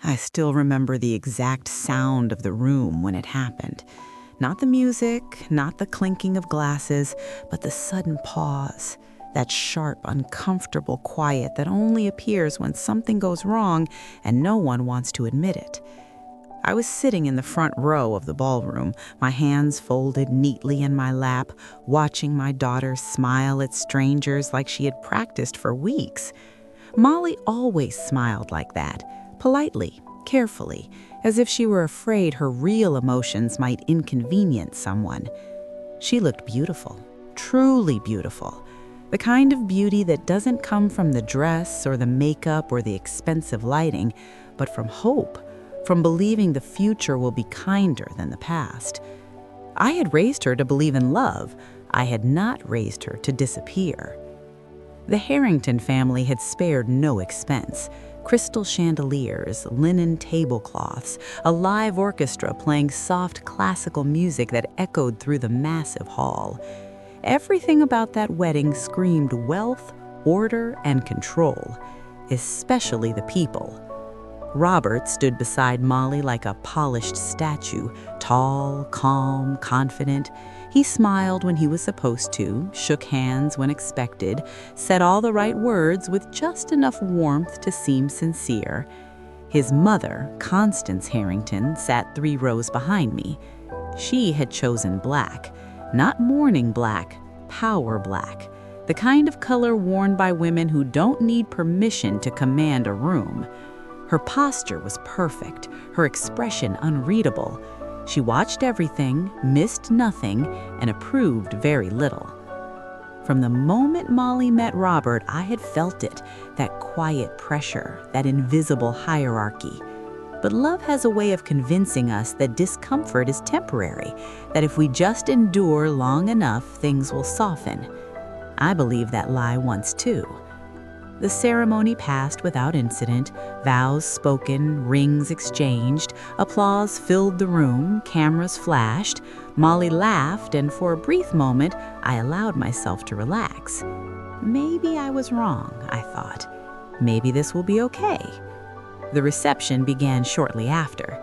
I still remember the exact sound of the room when it happened. Not the music, not the clinking of glasses, but the sudden pause. That sharp, uncomfortable quiet that only appears when something goes wrong and no one wants to admit it. I was sitting in the front row of the ballroom, my hands folded neatly in my lap, watching my daughter smile at strangers like she had practiced for weeks. Molly always smiled like that, politely, carefully, as if she were afraid her real emotions might inconvenience someone. She looked beautiful, truly beautiful. The kind of beauty that doesn't come from the dress or the makeup or the expensive lighting, but from hope, from believing the future will be kinder than the past. I had raised her to believe in love. I had not raised her to disappear. The Harrington family had spared no expense. Crystal chandeliers, linen tablecloths, a live orchestra playing soft classical music that echoed through the massive hall. Everything about that wedding screamed wealth, order, and control, especially the people. Robert stood beside Molly like a polished statue, tall, calm, confident. He smiled when he was supposed to, shook hands when expected, said all the right words with just enough warmth to seem sincere. His mother, Constance Harrington, sat 3 rows behind me. She had chosen black, not mourning black, power black, the kind of color worn by women who don't need permission to command a room. Her posture was perfect, her expression unreadable. She watched everything, missed nothing, and approved very little. From the moment Molly met Robert, I had felt it, that quiet pressure, that invisible hierarchy. But love has a way of convincing us that discomfort is temporary, that if we just endure long enough, things will soften. I believed that lie once too. The ceremony passed without incident, vows spoken, rings exchanged, applause filled the room, cameras flashed, Molly laughed, and for a brief moment, I allowed myself to relax. Maybe I was wrong, I thought. Maybe this will be okay. The reception began shortly after.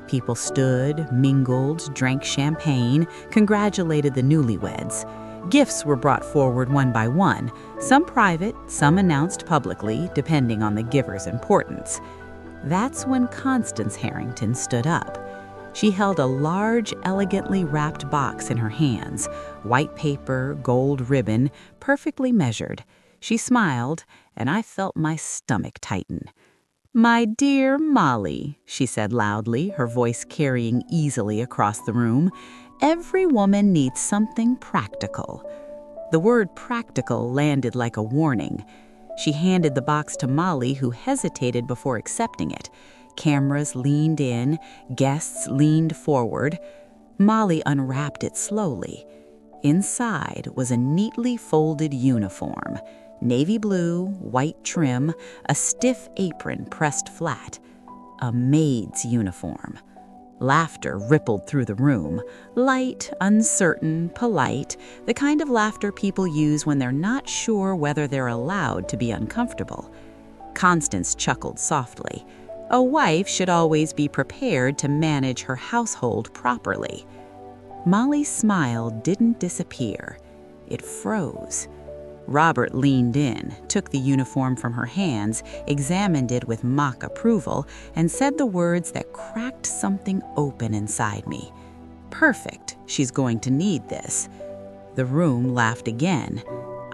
People stood, mingled, drank champagne, congratulated the newlyweds. Gifts were brought forward one by one, some private, some announced publicly, depending on the giver's importance. That's when Constance Harrington stood up. She held a large, elegantly wrapped box in her hands, white paper, gold ribbon, perfectly measured. She smiled, and I felt my stomach tighten. "My dear Molly," she said loudly, her voice carrying easily across the room, "every woman needs something practical." The word practical landed like a warning. She handed the box to Molly, who hesitated before accepting it. Cameras leaned in, guests leaned forward. Molly unwrapped it slowly. Inside was a neatly folded uniform. Navy blue, white trim, a stiff apron pressed flat. A maid's uniform. Laughter rippled through the room. Light, uncertain, polite, the kind of laughter people use when they're not sure whether they're allowed to be uncomfortable. Constance chuckled softly. A wife should always be prepared to manage her household properly. Molly's smile didn't disappear. It froze. Robert leaned in, took the uniform from her hands, examined it with mock approval, and said the words that cracked something open inside me. "Perfect. She's going to need this." The room laughed again.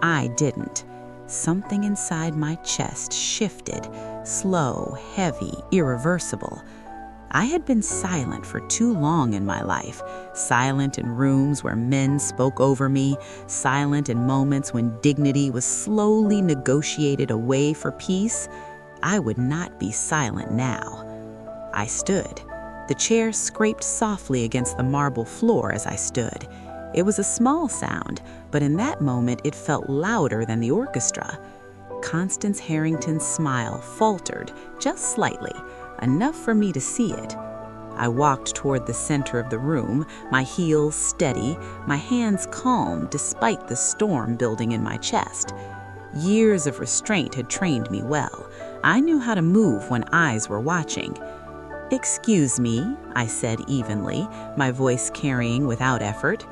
I didn't. Something inside my chest shifted, slow, heavy, irreversible. I had been silent for too long in my life, silent in rooms where men spoke over me, silent in moments when dignity was slowly negotiated away for peace. I would not be silent now. I stood. The chair scraped softly against the marble floor as I stood. It was a small sound, but in that moment it felt louder than the orchestra. Constance Harrington's smile faltered, just slightly, enough for me to see it. I walked toward the center of the room, my heels steady, my hands calm despite the storm building in my chest. Years of restraint had trained me well. I knew how to move when eyes were watching. "Excuse me," I said evenly, my voice carrying without effort.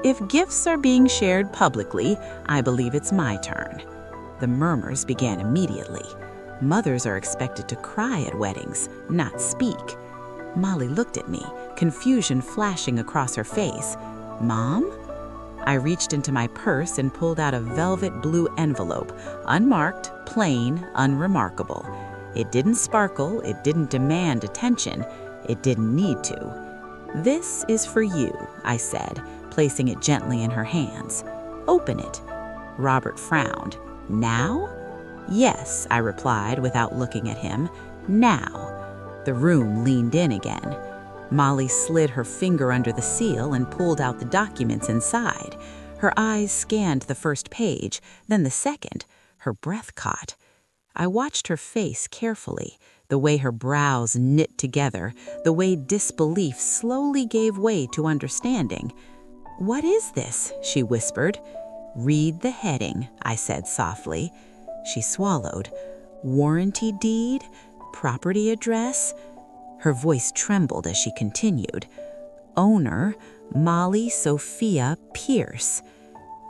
"If gifts are being shared publicly, I believe it's my turn." The murmurs began immediately. Mothers are expected to cry at weddings, not speak. Molly looked at me, confusion flashing across her face. "Mom?" I reached into my purse and pulled out a velvet blue envelope, unmarked, plain, unremarkable. It didn't sparkle, it didn't demand attention, it didn't need to. "This is for you," I said, placing it gently in her hands. "Open it." Robert frowned. "Now?" "Yes," I replied without looking at him. "Now." The room leaned in again. Molly slid her finger under the seal and pulled out the documents inside. Her eyes scanned the first page, then the second. Her breath caught. I watched her face carefully, the way her brows knit together, the way disbelief slowly gave way to understanding. "What is this?" she whispered. "Read the heading," I said softly. She swallowed. "Warranty deed? Property address?" Her voice trembled as she continued. "Owner, Molly Sophia Pierce."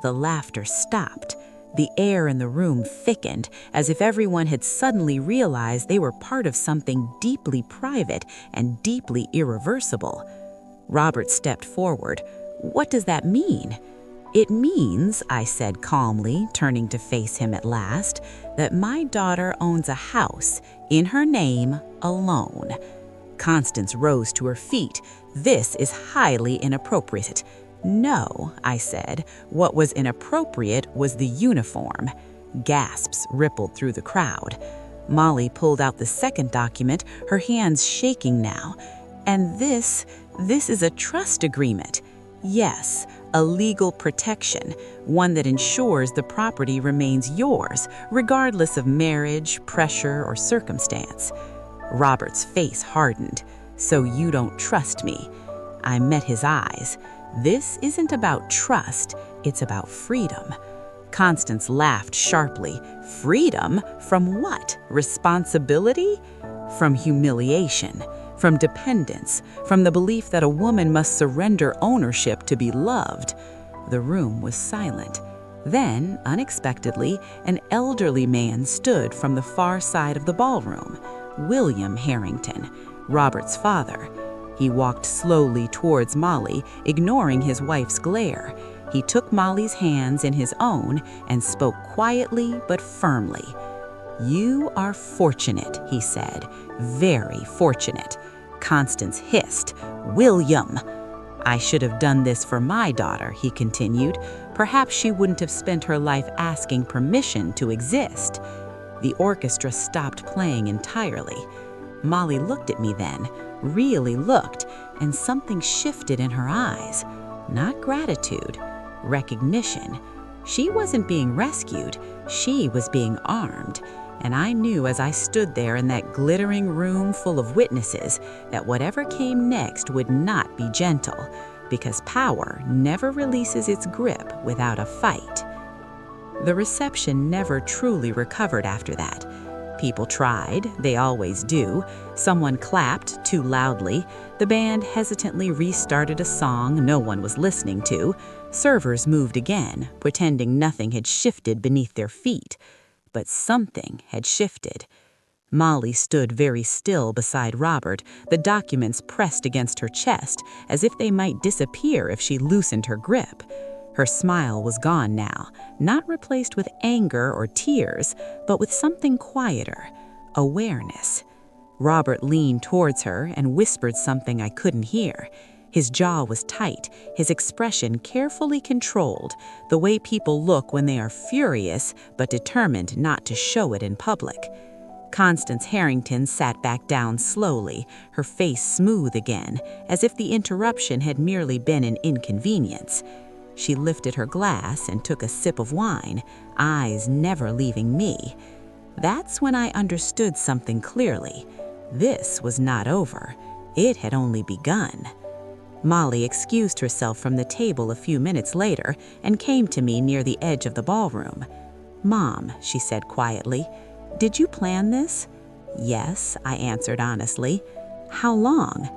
The laughter stopped. The air in the room thickened, as if everyone had suddenly realized they were part of something deeply private and deeply irreversible. Robert stepped forward. "What does that mean?" "It means," I said calmly, turning to face him at last, "that my daughter owns a house, in her name, alone." Constance rose to her feet. "This is highly inappropriate." "No," I said. What was inappropriate was the uniform. Gasps rippled through the crowd. Molly pulled out the second document, her hands shaking now. "And this is a trust agreement." "Yes, a legal protection, one that ensures the property remains yours, regardless of marriage, pressure, or circumstance." Robert's face hardened. "So you don't trust me?" I met his eyes. "This isn't about trust, it's about freedom." Constance laughed sharply. "Freedom? From what? Responsibility?" "From humiliation, from dependence, from the belief that a woman must surrender ownership to be loved." The room was silent. Then, unexpectedly, an elderly man stood from the far side of the ballroom. William Harrington, Robert's father. He walked slowly towards Molly, ignoring his wife's glare. He took Molly's hands in his own and spoke quietly but firmly. "You are fortunate," he said, "very fortunate." Constance hissed, "William!" "I should have done this for my daughter," he continued. "Perhaps she wouldn't have spent her life asking permission to exist." The orchestra stopped playing entirely. Molly looked at me then, really looked, and something shifted in her eyes. Not gratitude, recognition. She wasn't being rescued, she was being armed. And I knew as I stood there in that glittering room full of witnesses that whatever came next would not be gentle, because power never releases its grip without a fight. The reception never truly recovered after that. People tried, they always do. Someone clapped too loudly. The band hesitantly restarted a song no one was listening to. Servers moved again, pretending nothing had shifted beneath their feet. But something had shifted. Molly stood very still beside Robert, the documents pressed against her chest, as if they might disappear if she loosened her grip. Her smile was gone now, not replaced with anger or tears, but with something quieter, awareness. Robert leaned towards her and whispered something I couldn't hear. His jaw was tight, his expression carefully controlled, the way people look when they are furious but determined not to show it in public. Constance Harrington sat back down slowly, her face smooth again, as if the interruption had merely been an inconvenience. She lifted her glass and took a sip of wine, eyes never leaving me. That's when I understood something clearly. This was not over. It had only begun. Molly excused herself from the table a few minutes later and came to me near the edge of the ballroom. "Mom," she said quietly, Did you plan this? Yes, I answered honestly. How long?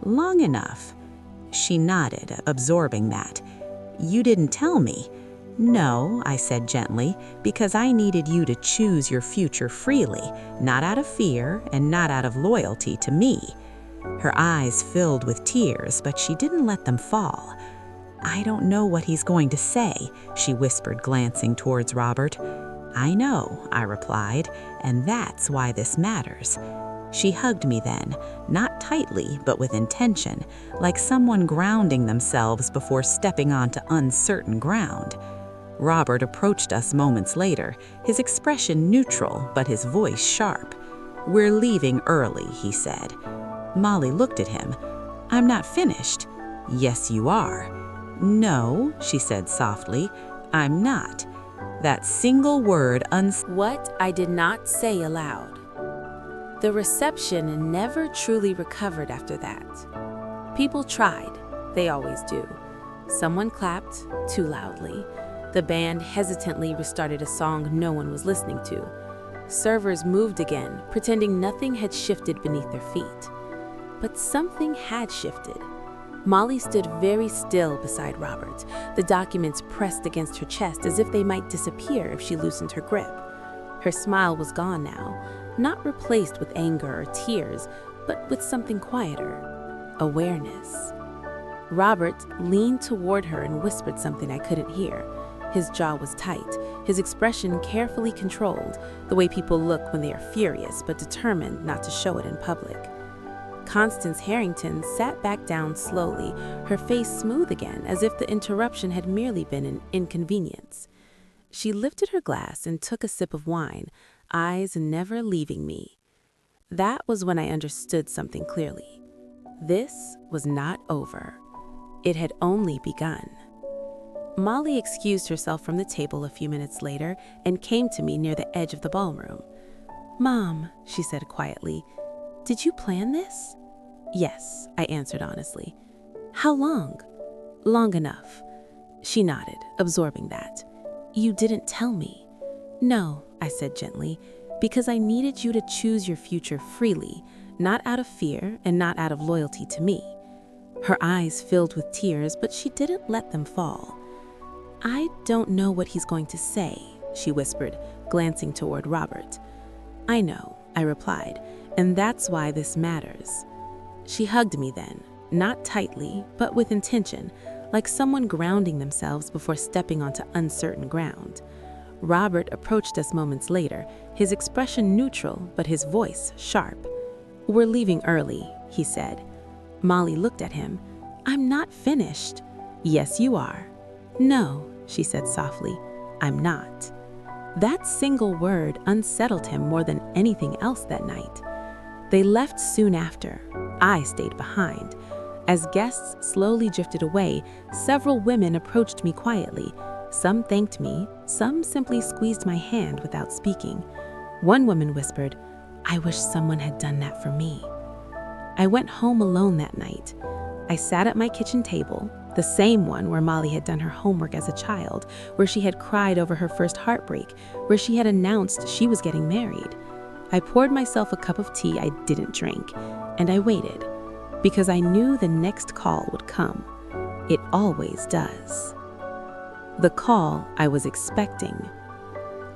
Long enough. She nodded, absorbing that. You didn't tell me. No, I said gently, because I needed you to choose your future freely, not out of fear and not out of loyalty to me. Her eyes filled with tears, but she didn't let them fall. I don't know what he's going to say, she whispered, glancing towards Robert. I know, I replied, and that's why this matters. She hugged me then, not tightly, but with intention, like someone grounding themselves before stepping onto uncertain ground. Robert approached us moments later, his expression neutral, but his voice sharp. We're leaving early, he said. Molly looked at him. I'm not finished. Yes, you are. No, she said softly, I'm not. That single word What I did not say aloud. The reception never truly recovered after that. People tried, they always do. Someone clapped, too loudly. The band hesitantly restarted a song no one was listening to. Servers moved again, pretending nothing had shifted beneath their feet. But something had shifted. Molly stood very still beside Robert, the documents pressed against her chest as if they might disappear if she loosened her grip. Her smile was gone now, not replaced with anger or tears, but with something quieter, awareness. Robert leaned toward her and whispered something I couldn't hear. His jaw was tight, his expression carefully controlled, the way people look when they are furious but determined not to show it in public. Constance Harrington sat back down slowly, her face smooth again, as if the interruption had merely been an inconvenience. She lifted her glass and took a sip of wine, eyes never leaving me. That was when I understood something clearly. This was not over. It had only begun. Molly excused herself from the table a few minutes later and came to me near the edge of the ballroom. "Mom," she said quietly, "did you plan this?" "Yes," I answered honestly. "How long?" "Long enough." She nodded, absorbing that. "You didn't tell me." "No," I said gently, "because I needed you to choose your future freely, not out of fear and not out of loyalty to me." Her eyes filled with tears, but she didn't let them fall. "I don't know what he's going to say," she whispered, glancing toward Robert. "I know," I replied, "and that's why this matters." She hugged me then, not tightly, but with intention, like someone grounding themselves before stepping onto uncertain ground. Robert approached us moments later, his expression neutral, but his voice sharp. "We're leaving early," he said. Molly looked at him. "I'm not finished." "Yes, you are." "No," she said softly, "I'm not." That single word unsettled him more than anything else that night. They left soon after. I stayed behind. As guests slowly drifted away, several women approached me quietly. Some thanked me, some simply squeezed my hand without speaking. One woman whispered, "I wish someone had done that for me." I went home alone that night. I sat at my kitchen table, the same one where Molly had done her homework as a child, where she had cried over her first heartbreak, where she had announced she was getting married. I poured myself a cup of tea I didn't drink, and I waited, because I knew the next call would come. It always does. The call I was expecting.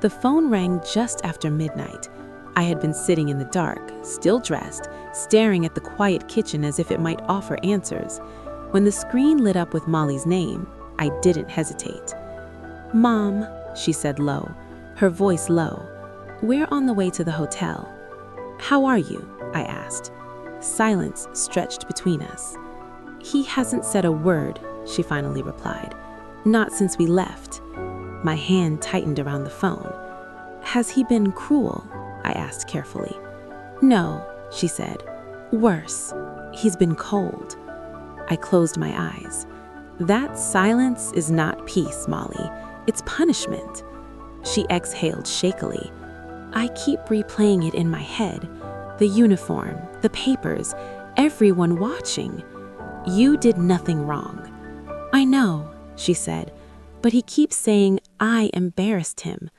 The phone rang just after midnight. I had been sitting in the dark, still dressed, staring at the quiet kitchen as if it might offer answers. When the screen lit up with Molly's name, I didn't hesitate. "Mom," she said low, her voice low. "We're on the way to the hotel." "How are you?" I asked. Silence stretched between us. "He hasn't said a word," she finally replied. "Not since we left." My hand tightened around the phone. "Has he been cruel?" I asked carefully. "No," she said. "Worse. He's been cold." I closed my eyes. "That silence is not peace, Molly. It's punishment." She exhaled shakily. "I keep replaying it in my head. The uniform, the papers, everyone watching. You did nothing wrong." "I know," she said, "but he keeps saying I embarrassed him."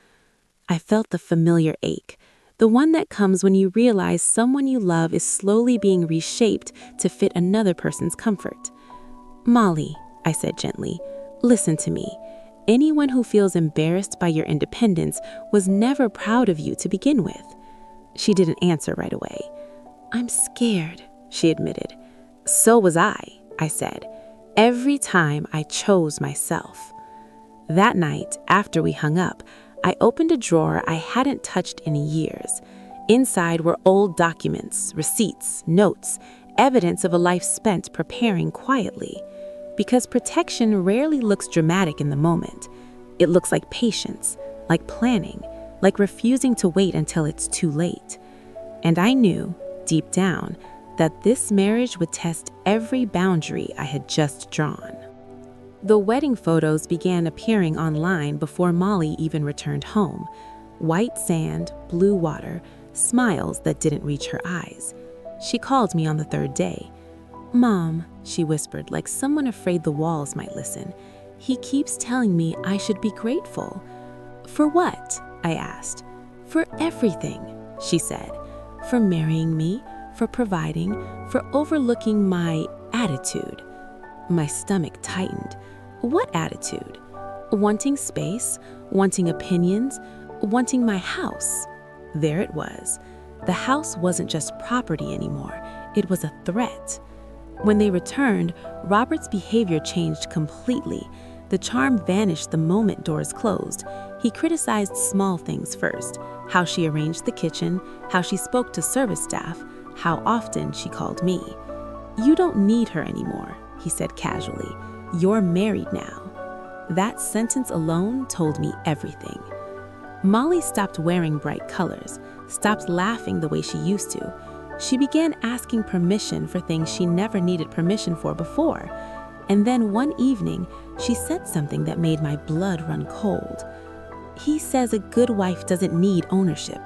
I felt the familiar ache. the one that comes when you realize someone you love is slowly being reshaped to fit another person's comfort. "Molly," I said gently, "listen to me. Anyone who feels embarrassed by your independence was never proud of you to begin with." She didn't answer right away. "I'm scared," she admitted. "So was I said. "Every time I chose myself." That night, after we hung up, I opened a drawer I hadn't touched in years. Inside were old documents, receipts, notes, evidence of a life spent preparing quietly. Because protection rarely looks dramatic in the moment. It looks like patience, like planning, like refusing to wait until it's too late. And I knew, deep down, that this marriage would test every boundary I had just drawn. The wedding photos began appearing online before Molly even returned home. White sand, blue water, smiles that didn't reach her eyes. She called me on the third day. "Mom," she whispered like someone afraid the walls might listen, "he keeps telling me I should be grateful." "For what?" I asked. "For everything," she said. "For marrying me, for providing, for overlooking my attitude." My stomach tightened. What attitude? Wanting space, wanting opinions, wanting my house. There it was. The house wasn't just property anymore. It was a threat. When they returned, Robert's behavior changed completely. The charm vanished the moment doors closed. He criticized small things first: how she arranged the kitchen, how she spoke to service staff, how often she called me. "You don't need her anymore," he said casually. "You're married now." That sentence alone told me everything. Molly stopped wearing bright colors, stopped laughing the way she used to. She began asking permission for things she never needed permission for before. And then one evening, she said something that made my blood run cold. "He says a good wife doesn't need ownership,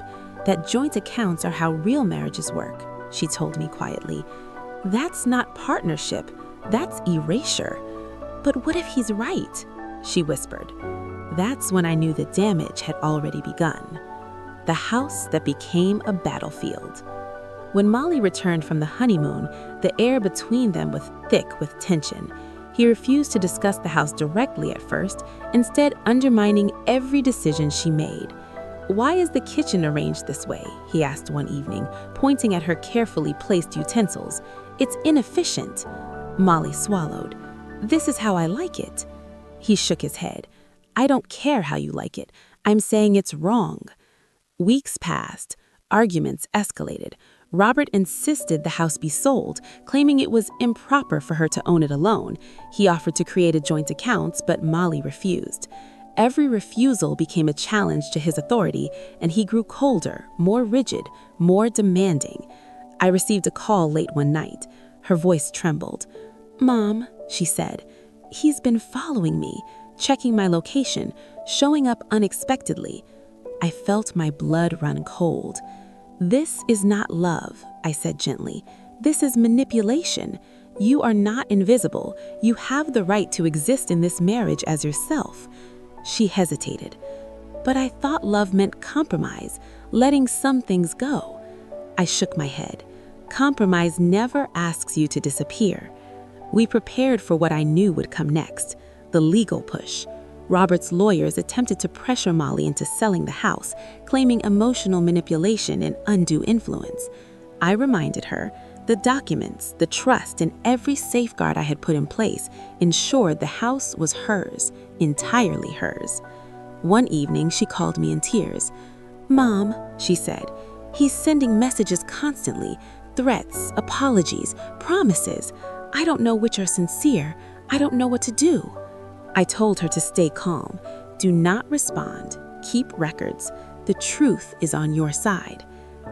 that joint accounts are how real marriages work," she told me quietly. "That's not partnership, that's erasure." "But what if he's right?" she whispered. That's when I knew the damage had already begun. The house that became a battlefield. When Molly returned from the honeymoon, the air between them was thick with tension. He refused to discuss the house directly at first, instead undermining every decision she made. "Why is the kitchen arranged this way?" he asked one evening, pointing at her carefully placed utensils. "It's inefficient." Molly swallowed. "This is how I like it." He shook his head. "I don't care how you like it. I'm saying it's wrong." Weeks passed. Arguments escalated. Robert insisted the house be sold, claiming it was improper for her to own it alone. He offered to create a joint account, but Molly refused. Every refusal became a challenge to his authority, and he grew colder, more rigid, more demanding. I received a call late one night. Her voice trembled. "Mom," she said, "he's been following me, checking my location, showing up unexpectedly." I felt my blood run cold. "This is not love," I said gently. "This is manipulation. You are not invisible. You have the right to exist in this marriage as yourself." She hesitated. "But I thought love meant compromise, letting some things go." I shook my head. Compromise never asks you to disappear. We prepared for what I knew would come next, the legal push. Robert's lawyers attempted to pressure Molly into selling the house, claiming emotional manipulation and undue influence. I reminded her, the documents, the trust, and every safeguard I had put in place ensured the house was hers, entirely hers. One evening, she called me in tears. "Mom," she said, "he's sending messages constantly, threats, apologies, promises. I don't know which are sincere. I don't know what to do." I told her to stay calm. Do not respond. Keep records. The truth is on your side.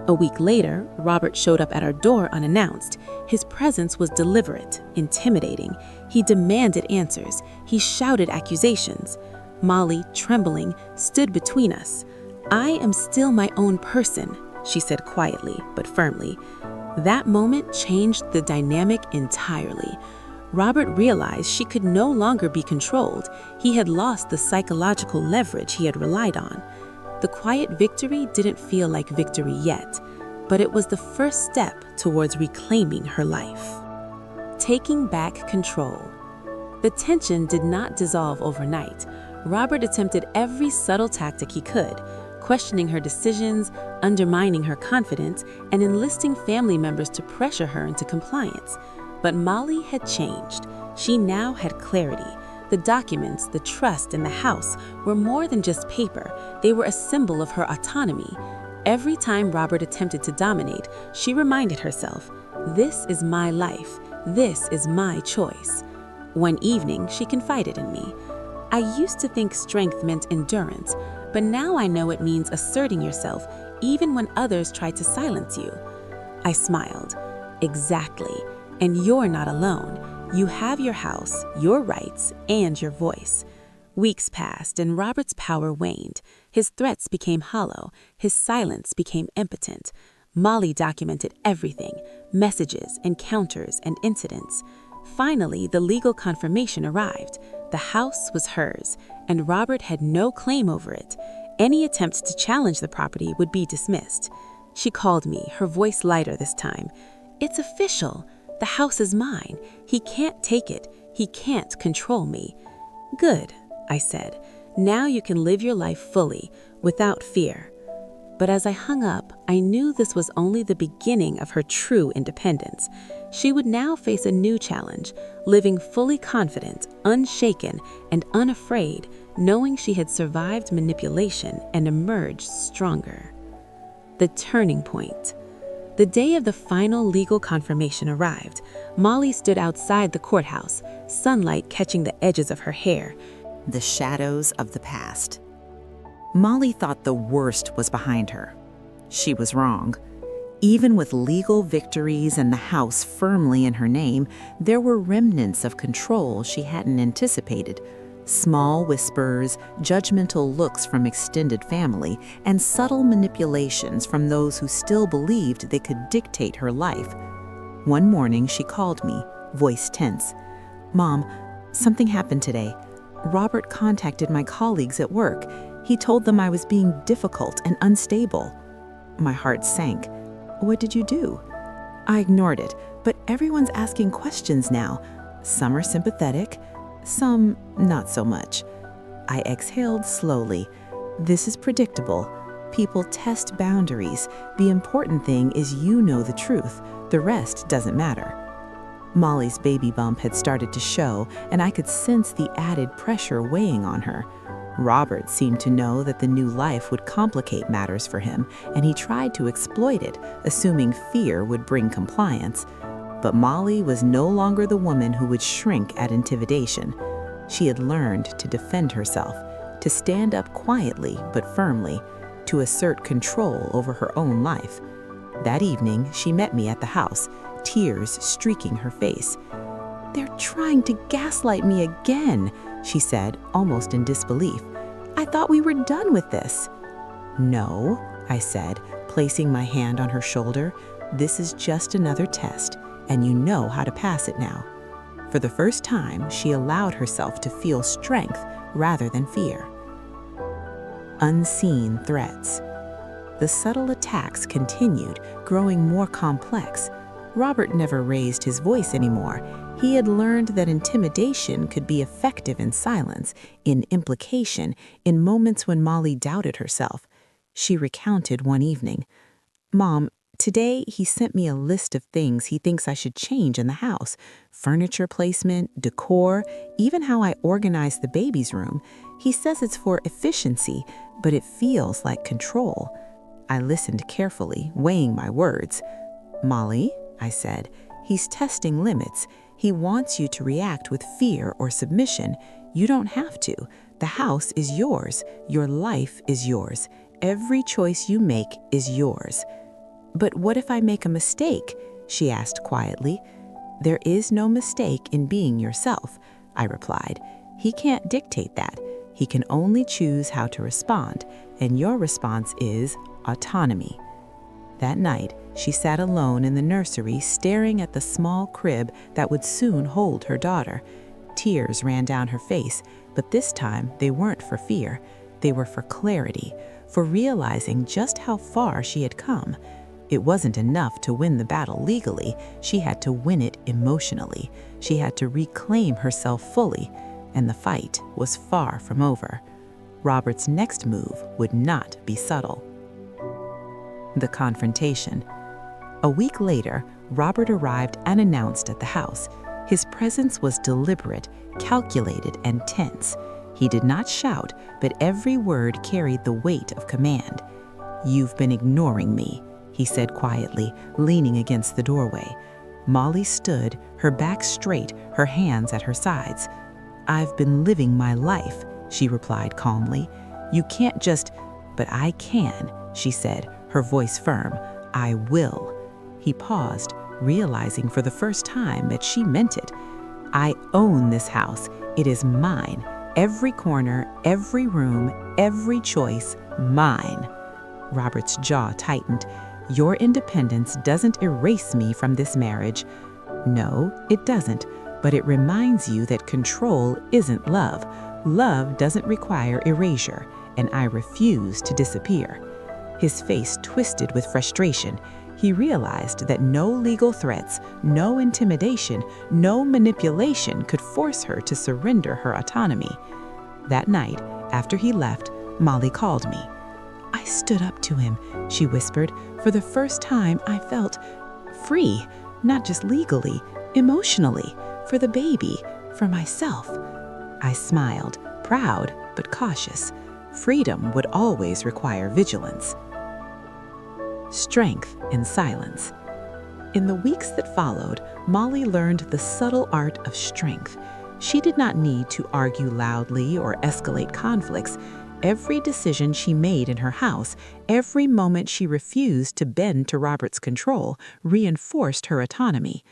A week later, Robert showed up at our door unannounced. His presence was deliberate, intimidating. He demanded answers. He shouted accusations. Molly, trembling, stood between us. "I am still my own person," she said quietly but firmly. That moment changed the dynamic entirely. Robert realized she could no longer be controlled. He had lost the psychological leverage he had relied on. The quiet victory didn't feel like victory yet, but it was the first step towards reclaiming her life. Taking back control. The tension did not dissolve overnight. Robert attempted every subtle tactic he could, questioning her decisions, undermining her confidence, and enlisting family members to pressure her into compliance. But Molly had changed. She now had clarity. The documents, the trust, and the house were more than just paper. They were a symbol of her autonomy. Every time Robert attempted to dominate, she reminded herself, "This is my life. This is my choice." One evening, she confided in me. "I used to think strength meant endurance, but now I know it means asserting yourself even when others try to silence you." I smiled. "Exactly. And you're not alone. You have your house, your rights, and your voice." Weeks passed and Robert's power waned. His threats became hollow. His silence became impotent. Molly documented everything, messages, encounters, and incidents. Finally, the legal confirmation arrived. The house was hers, and Robert had no claim over it. Any attempt to challenge the property would be dismissed. She called me, her voice lighter this time. "It's official. The house is mine. He can't take it. He can't control me." "Good," I said. "Now you can live your life fully, without fear." But as I hung up, I knew this was only the beginning of her true independence. She would now face a new challenge, living fully confident, unshaken, and unafraid, knowing she had survived manipulation and emerged stronger. The turning point. The day of the final legal confirmation arrived. Molly stood outside the courthouse, sunlight catching the edges of her hair. The shadows of the past. Molly thought the worst was behind her. She was wrong. Even with legal victories and the house firmly in her name, there were remnants of control she hadn't anticipated. Small whispers, judgmental looks from extended family, and subtle manipulations from those who still believed they could dictate her life. One morning, she called me, voice tense. "Mom, something happened today. Robert contacted my colleagues at work. He told them I was being difficult and unstable." My heart sank. "What did you do?" I ignored it, but everyone's asking questions now. Some are sympathetic, some not so much. I exhaled slowly. This is predictable. People test boundaries. The important thing is you know the truth. The rest doesn't matter. Molly's baby bump had started to show, and I could sense the added pressure weighing on her. Robert seemed to know that the new life would complicate matters for him, and he tried to exploit it, assuming fear would bring compliance. But Molly was no longer the woman who would shrink at intimidation. She had learned to defend herself, to stand up quietly but firmly, to assert control over her own life. That evening, she met me at the house, tears streaking her face. "They're trying to gaslight me again," she said, almost in disbelief. "I thought we were done with this." "No," I said, placing my hand on her shoulder. "This is just another test, and you know how to pass it now." For the first time, she allowed herself to feel strength rather than fear. Unseen threats. The subtle attacks continued, growing more complex. Robert never raised his voice anymore. He had learned that intimidation could be effective in silence, in implication, in moments when Molly doubted herself. She recounted one evening, "Mom, today he sent me a list of things he thinks I should change in the house. Furniture placement, decor, even how I organize the baby's room. He says it's for efficiency, but it feels like control." I listened carefully, weighing my words. "Molly," I said, "he's testing limits. He wants you to react with fear or submission. You don't have to. The house is yours. Your life is yours. Every choice you make is yours." "But what if I make a mistake?" she asked quietly. "There is no mistake in being yourself," I replied. "He can't dictate that. He can only choose how to respond, and your response is autonomy." That night, she sat alone in the nursery, staring at the small crib that would soon hold her daughter. Tears ran down her face, but this time they weren't for fear. They were for clarity, for realizing just how far she had come. It wasn't enough to win the battle legally, she had to win it emotionally. She had to reclaim herself fully, and the fight was far from over. Robert's next move would not be subtle. The confrontation. A week later, Robert arrived unannounced at the house. His presence was deliberate, calculated, and tense. He did not shout, but every word carried the weight of command. "You've been ignoring me," he said quietly, leaning against the doorway. Molly stood, her back straight, her hands at her sides. "I've been living my life," she replied calmly. "You can't just—" "But I can," she said, her voice firm. "I will." He paused, realizing for the first time that she meant it. "I own this house. It is mine. Every corner, every room, every choice, mine." Robert's jaw tightened. "Your independence doesn't erase me from this marriage." "No, it doesn't, but it reminds you that control isn't love. Love doesn't require erasure, and I refuse to disappear." His face twisted with frustration. He realized that no legal threats, no intimidation, no manipulation could force her to surrender her autonomy. That night, after he left, Molly called me. "I stood up to him," she whispered. "For the first time, I felt free, not just legally, emotionally, for the baby, for myself." I smiled, proud but cautious. Freedom would always require vigilance. Strength in silence. In the weeks that followed, Molly learned the subtle art of strength. She did not need to argue loudly or escalate conflicts. Every decision she made in her house, every moment she refused to bend to Robert's control, reinforced her autonomy.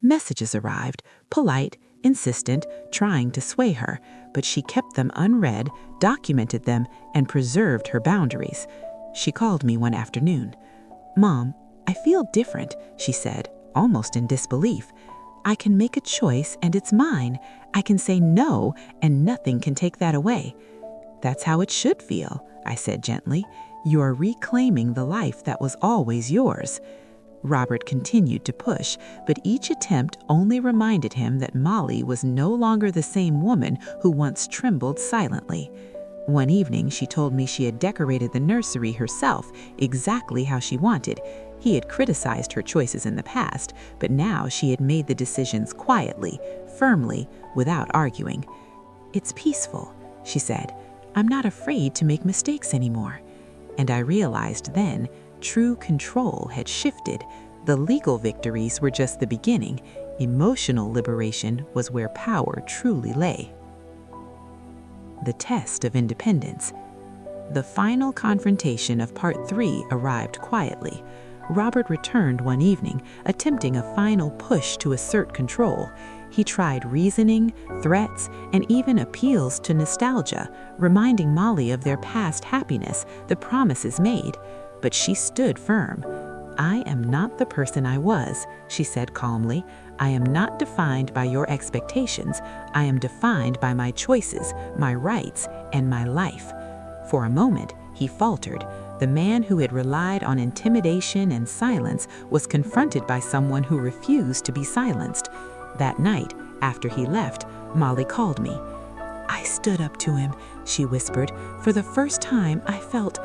Messages arrived, polite, insistent, trying to sway her, but she kept them unread, documented them, and preserved her boundaries. She called me one afternoon. "Mom, I feel different," she said, almost in disbelief. "I can make a choice and it's mine. I can say no and nothing can take that away." "That's how it should feel," I said gently. "You are reclaiming the life that was always yours." Robert continued to push, but each attempt only reminded him that Molly was no longer the same woman who once trembled silently. One evening, she told me she had decorated the nursery herself, exactly how she wanted. He had criticized her choices in the past, but now she had made the decisions quietly, firmly, without arguing. "It's peaceful," she said. "I'm not afraid to make mistakes anymore." And I realized then, true control had shifted. The legal victories were just the beginning. Emotional liberation was where power truly lay. The test of independence. The final confrontation of Part 3 arrived quietly. Robert returned one evening, attempting a final push to assert control. He tried reasoning, threats, and even appeals to nostalgia, reminding Molly of their past happiness, the promises made. But she stood firm. "I am not the person I was," she said calmly. "I am not defined by your expectations. I am defined by my choices, my rights, and my life." For a moment, he faltered. The man who had relied on intimidation and silence was confronted by someone who refused to be silenced. That night, after he left, Molly called me. "I stood up to him," she whispered. "For the first time, I felt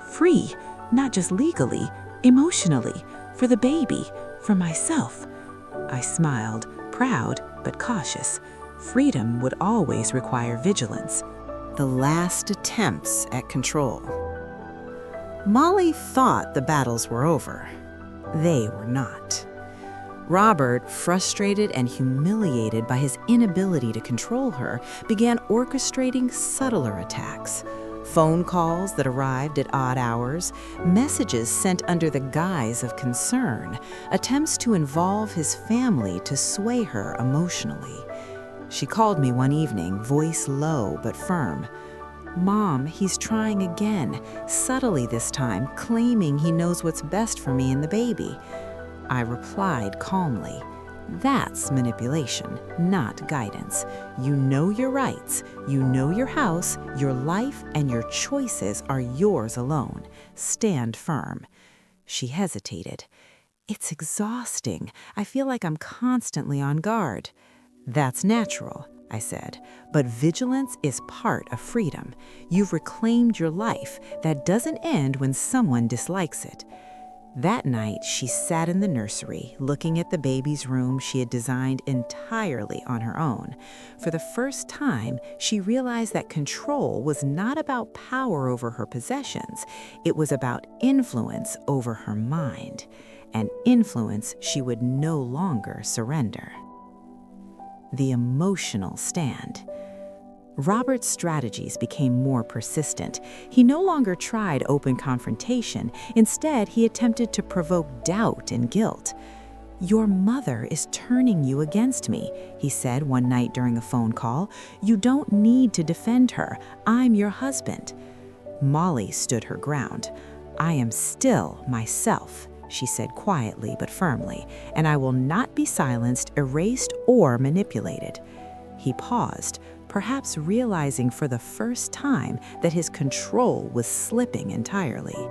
free, not just legally, emotionally, for the baby, for myself." I smiled, proud but cautious. Freedom would always require vigilance. The last attempts at control. Molly thought the battles were over. They were not. Robert, frustrated and humiliated by his inability to control her, began orchestrating subtler attacks. Phone calls that arrived at odd hours, messages sent under the guise of concern, attempts to involve his family to sway her emotionally. She called me one evening, voice low but firm. "Mom, he's trying again, subtly this time, claiming he knows what's best for me and the baby." I replied calmly, That's manipulation, not guidance. You know your rights, you know your house, your life, and your choices are yours alone. Stand firm. She hesitated. It's exhausting. I feel like I'm constantly on guard. That's natural, I said, but vigilance is part of freedom. You've reclaimed your life. That doesn't end when someone dislikes it. That night, she sat in the nursery, looking at the baby's room she had designed entirely on her own. For the first time, she realized that control was not about power over her possessions. It was about influence over her mind, an influence she would no longer surrender. The emotional stand. Robert's strategies became more persistent. He no longer tried open confrontation. Instead, he attempted to provoke doubt and guilt. "Your mother is turning you against me," he said one night during a phone call. "You don't need to defend her. I'm your husband." Molly stood her ground. "I am still myself," she said quietly but firmly, "and I will not be silenced, erased, or manipulated." He paused, perhaps realizing for the first time that his control was slipping entirely.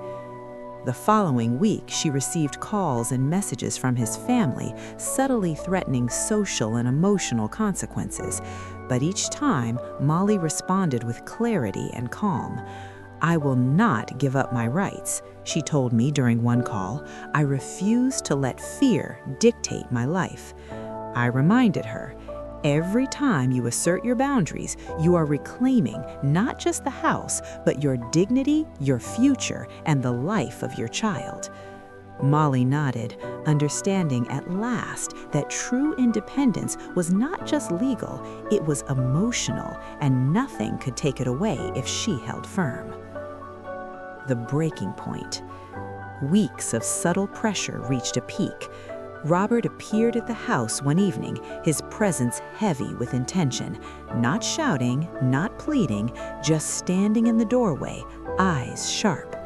The following week, she received calls and messages from his family, subtly threatening social and emotional consequences. But each time, Molly responded with clarity and calm. "I will not give up my rights," she told me during one call. "I refuse to let fear dictate my life." I reminded her, every time you assert your boundaries, you are reclaiming not just the house, but your dignity, your future, and the life of your child. Molly nodded, understanding at last that true independence was not just legal, it was emotional, and nothing could take it away if she held firm. The breaking point. Weeks of subtle pressure reached a peak. Robert appeared at the house one evening, his presence heavy with intention, not shouting, not pleading, just standing in the doorway, eyes sharp.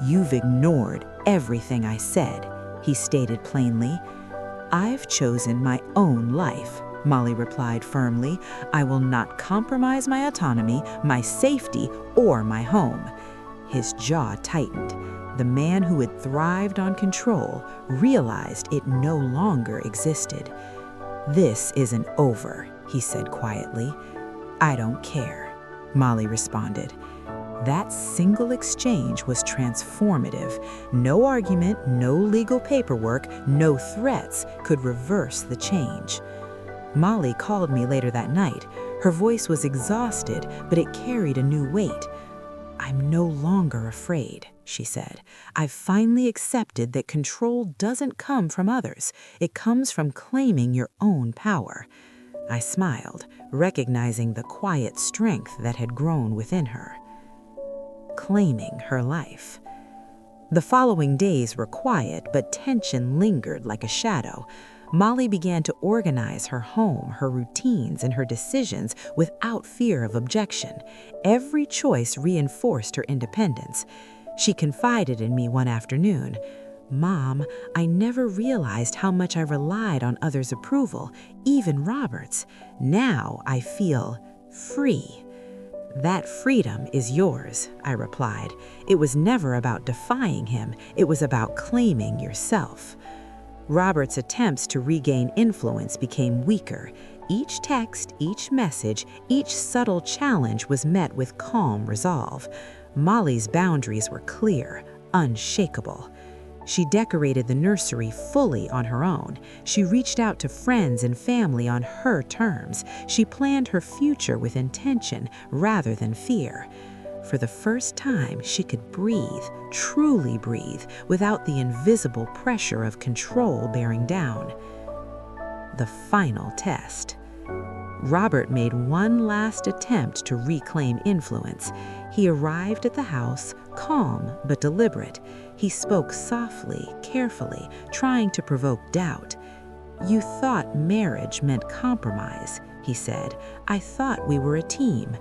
"You've ignored everything I said," he stated plainly. "I've chosen my own life," Molly replied firmly. "I will not compromise my autonomy, my safety, or my home." His jaw tightened. The man who had thrived on control realized it no longer existed. "This isn't over," he said quietly. "I don't care," Molly responded. That single exchange was transformative. No argument, no legal paperwork, no threats could reverse the change. Molly called me later that night. Her voice was exhausted, but it carried a new weight. "I'm no longer afraid," she said. "I've finally accepted that control doesn't come from others. It comes from claiming your own power." I smiled, recognizing the quiet strength that had grown within her. Claiming her life. The following days were quiet, but tension lingered like a shadow. Molly began to organize her home, her routines, and her decisions without fear of objection. Every choice reinforced her independence. She confided in me one afternoon, "Mom, I never realized how much I relied on others' approval, even Robert's. Now I feel free." "That freedom is yours," I replied. "It was never about defying him. It was about claiming yourself." Robert's attempts to regain influence became weaker. Each text, each message, each subtle challenge was met with calm resolve. Molly's boundaries were clear, unshakable. She decorated the nursery fully on her own. She reached out to friends and family on her terms. She planned her future with intention rather than fear. For the first time, she could breathe, truly breathe, without the invisible pressure of control bearing down. The final test. Robert made one last attempt to reclaim influence. He arrived at the house, calm but deliberate. He spoke softly, carefully, trying to provoke doubt. "You thought marriage meant compromise," he said. "I thought we were a team."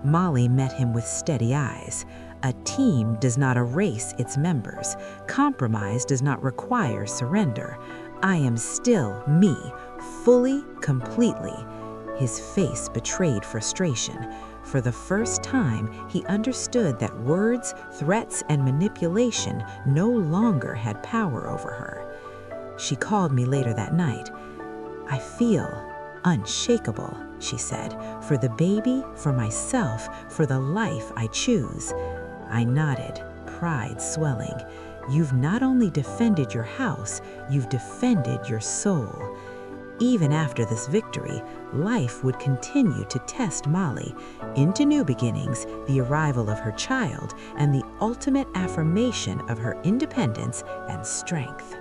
Molly met him with steady eyes. A team does not erase its members. Compromise does not require surrender. I am still me, fully, completely. His face betrayed frustration. For the first time, he understood that words, threats, and manipulation no longer had power over her. She called me later that night. I feel unshakable, she said, for the baby, for myself, for the life I choose. I nodded, pride swelling. You've not only defended your house, you've defended your soul. Even after this victory, life would continue to test Molly into new beginnings, the arrival of her child, and the ultimate affirmation of her independence and strength.